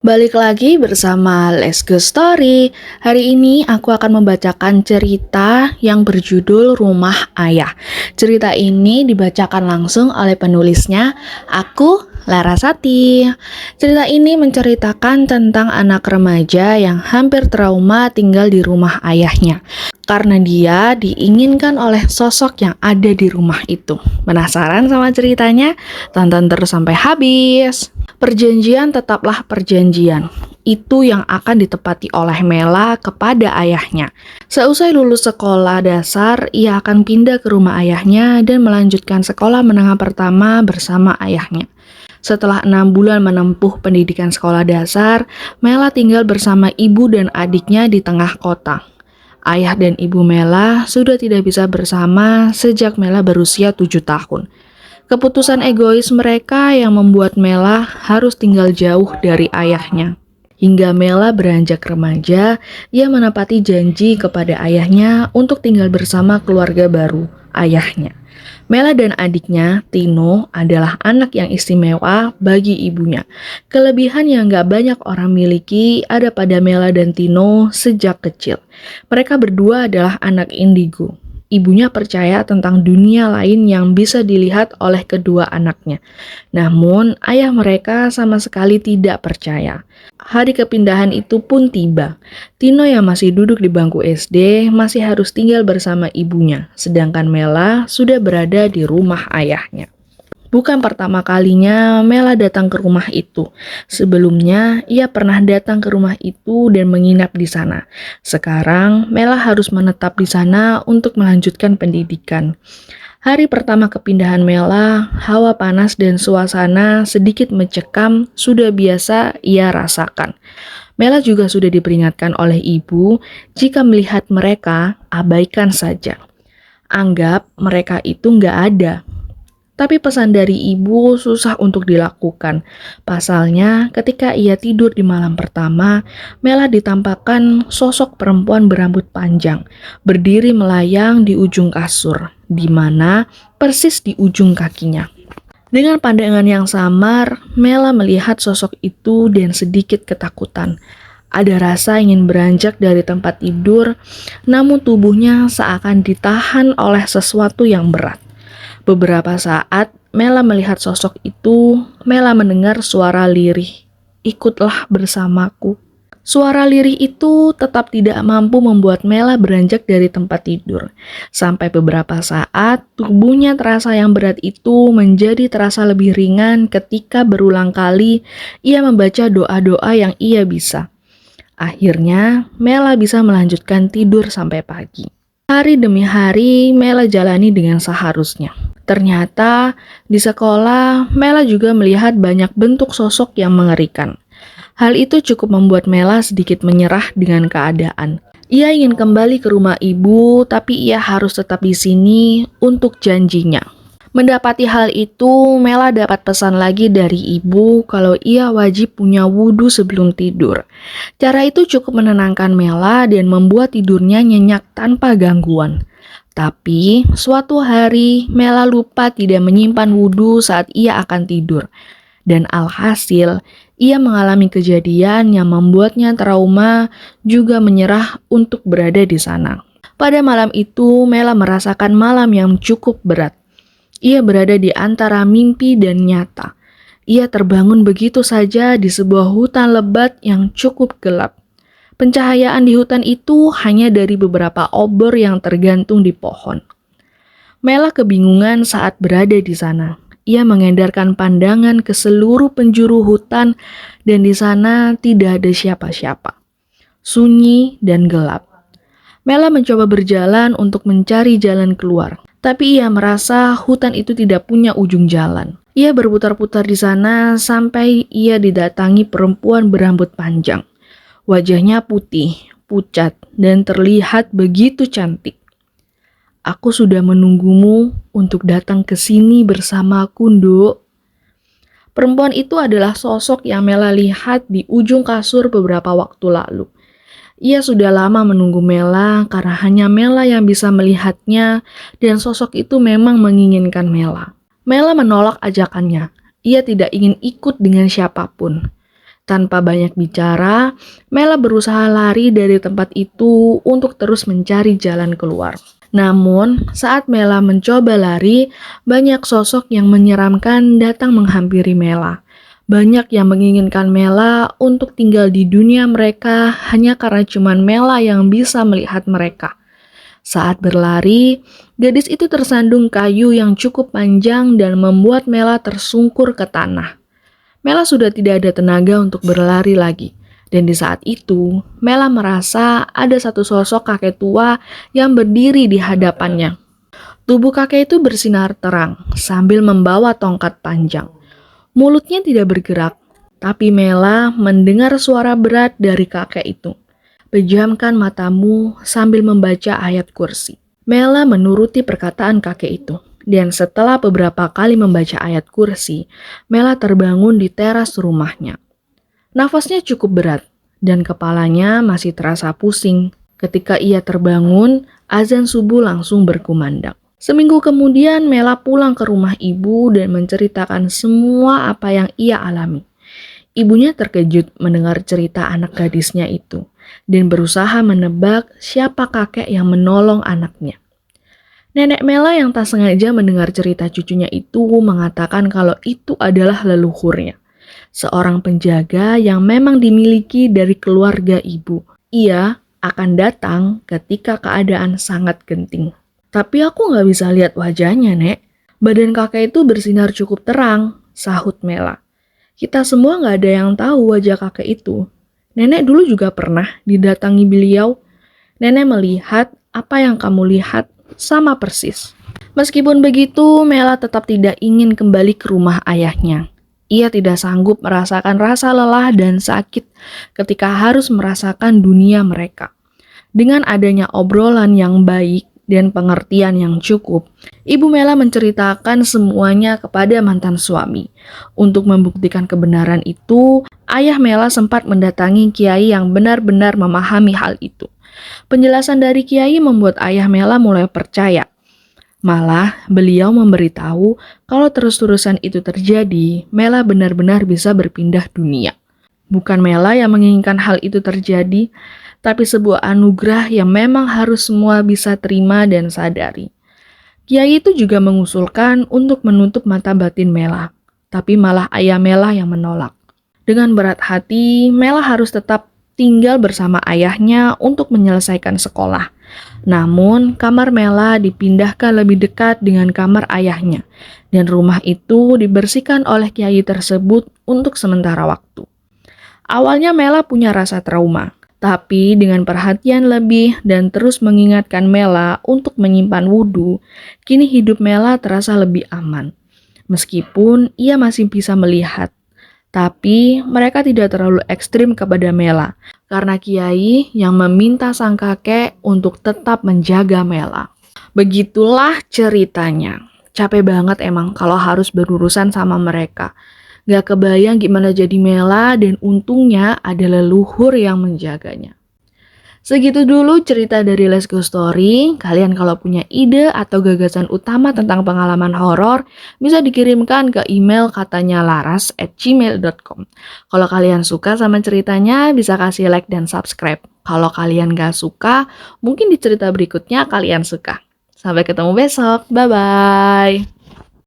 Balik lagi bersama Let's Go Story. Hari ini aku akan membacakan cerita yang berjudul Rumah Ayah. Cerita ini dibacakan langsung oleh penulisnya, aku Larasati. Cerita ini menceritakan tentang anak remaja yang hampir trauma tinggal di rumah ayahnya karena dia diinginkan oleh sosok yang ada di rumah itu. Penasaran sama ceritanya? Tonton terus sampai habis. Perjanjian tetaplah perjanjian. Itu yang akan ditepati oleh Mela kepada ayahnya. Seusai lulus sekolah dasar, ia akan pindah ke rumah ayahnya dan melanjutkan sekolah menengah pertama bersama ayahnya. Setelah 6 bulan menempuh pendidikan sekolah dasar, Mela tinggal bersama ibu dan adiknya di tengah kota. Ayah dan ibu Mela sudah tidak bisa bersama sejak Mela berusia 7 tahun. Keputusan egois mereka yang membuat Mela harus tinggal jauh dari ayahnya. Hingga Mela beranjak remaja, ia menepati janji kepada ayahnya untuk tinggal bersama keluarga baru, ayahnya. Mela dan adiknya, Tino, adalah anak yang istimewa bagi ibunya. Kelebihan yang gak banyak orang miliki ada pada Mela dan Tino sejak kecil. Mereka berdua adalah anak indigo. Ibunya percaya tentang dunia lain yang bisa dilihat oleh kedua anaknya. Namun, ayah mereka sama sekali tidak percaya. Hari kepindahan itu pun tiba. Tino yang masih duduk di bangku SD masih harus tinggal bersama ibunya, sedangkan Mela sudah berada di rumah ayahnya. Bukan pertama kalinya Mela datang ke rumah itu. Sebelumnya, ia pernah datang ke rumah itu dan menginap di sana. Sekarang, Mela harus menetap di sana untuk melanjutkan pendidikan. Hari pertama kepindahan Mela, hawa panas dan suasana sedikit mencekam sudah biasa ia rasakan. Mela juga sudah diperingatkan oleh ibu, jika melihat mereka, abaikan saja. Anggap mereka itu nggak ada. Tapi pesan dari ibu susah untuk dilakukan. Pasalnya, ketika ia tidur di malam pertama, Mela ditampakkan sosok perempuan berambut panjang, berdiri melayang di ujung kasur, di mana persis di ujung kakinya. Dengan pandangan yang samar, Mela melihat sosok itu dan sedikit ketakutan. Ada rasa ingin beranjak dari tempat tidur, namun tubuhnya seakan ditahan oleh sesuatu yang berat. Beberapa saat, Mela melihat sosok itu. Mela mendengar suara lirih. Ikutlah bersamaku. Suara lirih itu tetap tidak mampu membuat Mela beranjak dari tempat tidur. Sampai beberapa saat, tubuhnya terasa yang berat itu menjadi terasa lebih ringan ketika berulang kali ia membaca doa-doa yang ia bisa. Akhirnya, Mela bisa melanjutkan tidur sampai pagi. Hari demi hari, Mela jalani dengan seharusnya. Ternyata, di sekolah, Mela juga melihat banyak bentuk sosok yang mengerikan. Hal itu cukup membuat Mela sedikit menyerah dengan keadaan. Ia ingin kembali ke rumah ibu, tapi ia harus tetap di sini untuk janjinya. Mendapati hal itu, Mela dapat pesan lagi dari ibu kalau ia wajib punya wudhu sebelum tidur. Cara itu cukup menenangkan Mela dan membuat tidurnya nyenyak tanpa gangguan. Tapi, suatu hari Mela lupa tidak menyimpan wudhu saat ia akan tidur. Dan alhasil, ia mengalami kejadian yang membuatnya trauma juga menyerah untuk berada di sana. Pada malam itu, Mela merasakan malam yang cukup berat. Ia berada di antara mimpi dan nyata. Ia terbangun begitu saja di sebuah hutan lebat yang cukup gelap. Pencahayaan di hutan itu hanya dari beberapa obor yang tergantung di pohon. Mela kebingungan saat berada di sana. Ia mengendarkan pandangan ke seluruh penjuru hutan dan di sana tidak ada siapa-siapa. Sunyi dan gelap. Mela mencoba berjalan untuk mencari jalan keluar, tapi ia merasa hutan itu tidak punya ujung jalan. Ia berputar-putar di sana sampai ia didatangi perempuan berambut panjang. Wajahnya putih, pucat, dan terlihat begitu cantik. Aku sudah menunggumu untuk datang ke sini bersamaku, Nduk. Perempuan itu adalah sosok yang Mela lihat di ujung kasur beberapa waktu lalu. Ia sudah lama menunggu Mela karena hanya Mela yang bisa melihatnya dan sosok itu memang menginginkan Mela. Mela menolak ajakannya. Ia tidak ingin ikut dengan siapapun. Tanpa banyak bicara, Mela berusaha lari dari tempat itu untuk terus mencari jalan keluar. Namun, saat Mela mencoba lari, banyak sosok yang menyeramkan datang menghampiri Mela. Banyak yang menginginkan Mela untuk tinggal di dunia mereka hanya karena cuman Mela yang bisa melihat mereka. Saat berlari, gadis itu tersandung kayu yang cukup panjang dan membuat Mela tersungkur ke tanah. Mela sudah tidak ada tenaga untuk berlari lagi. Dan di saat itu, Mela merasa ada satu sosok kakek tua yang berdiri di hadapannya. Tubuh kakek itu bersinar terang sambil membawa tongkat panjang. Mulutnya tidak bergerak, tapi Mela mendengar suara berat dari kakek itu. Pejamkan matamu sambil membaca ayat kursi. Mela menuruti perkataan kakek itu. Dan setelah beberapa kali membaca ayat kursi, Mela terbangun di teras rumahnya. Nafasnya cukup berat dan kepalanya masih terasa pusing. Ketika ia terbangun, azan subuh langsung berkumandang. Seminggu kemudian Mela pulang ke rumah ibu dan menceritakan semua apa yang ia alami. Ibunya terkejut mendengar cerita anak gadisnya itu dan berusaha menebak siapa kakek yang menolong anaknya. Nenek Mela yang tak sengaja mendengar cerita cucunya itu mengatakan kalau itu adalah leluhurnya. Seorang penjaga yang memang dimiliki dari keluarga ibu. Ia akan datang ketika keadaan sangat genting. Tapi aku gak bisa lihat wajahnya, Nek. Badan kakek itu bersinar cukup terang, sahut Mela. Kita semua gak ada yang tahu wajah kakek itu. Nenek dulu juga pernah didatangi beliau. Nenek melihat apa yang kamu lihat sama persis. Meskipun begitu, Mela tetap tidak ingin kembali ke rumah ayahnya. Ia tidak sanggup merasakan rasa lelah dan sakit ketika harus merasakan dunia mereka. Dengan adanya obrolan yang baik dan pengertian yang cukup, Ibu Mela menceritakan semuanya kepada mantan suami. Untuk membuktikan kebenaran itu, ayah Mela sempat mendatangi kiai yang benar-benar memahami hal itu. Penjelasan dari kiai membuat ayah Mela mulai percaya. Malah, beliau memberitahu kalau terus-terusan itu terjadi, Mela benar-benar bisa berpindah dunia. Bukan Mela yang menginginkan hal itu terjadi, tapi sebuah anugerah yang memang harus semua bisa terima dan sadari. Kiai itu juga mengusulkan untuk menutup mata batin Mela, tapi malah ayah Mela yang menolak. Dengan berat hati, Mela harus tetap tinggal bersama ayahnya untuk menyelesaikan sekolah. Namun, kamar Mela dipindahkan lebih dekat dengan kamar ayahnya, dan rumah itu dibersihkan oleh kiai tersebut untuk sementara waktu. Awalnya Mela punya rasa trauma, tapi dengan perhatian lebih dan terus mengingatkan Mela untuk menyimpan wudhu, kini hidup Mela terasa lebih aman. Meskipun ia masih bisa melihat, tapi mereka tidak terlalu ekstrim kepada Mela, karena kiai yang meminta sang kakek untuk tetap menjaga Mela. Begitulah ceritanya. Capek banget emang kalau harus berurusan sama mereka. Gak kebayang gimana jadi Mela dan untungnya ada leluhur yang menjaganya. Segitu dulu cerita dari Let's Go Story. Kalian kalau punya ide atau gagasan utama tentang pengalaman horor, bisa dikirimkan ke email katanyalaras@gmail.com. Kalau kalian suka sama ceritanya, bisa kasih like dan subscribe. Kalau kalian gak suka, mungkin di cerita berikutnya kalian suka. Sampai ketemu besok. Bye-bye.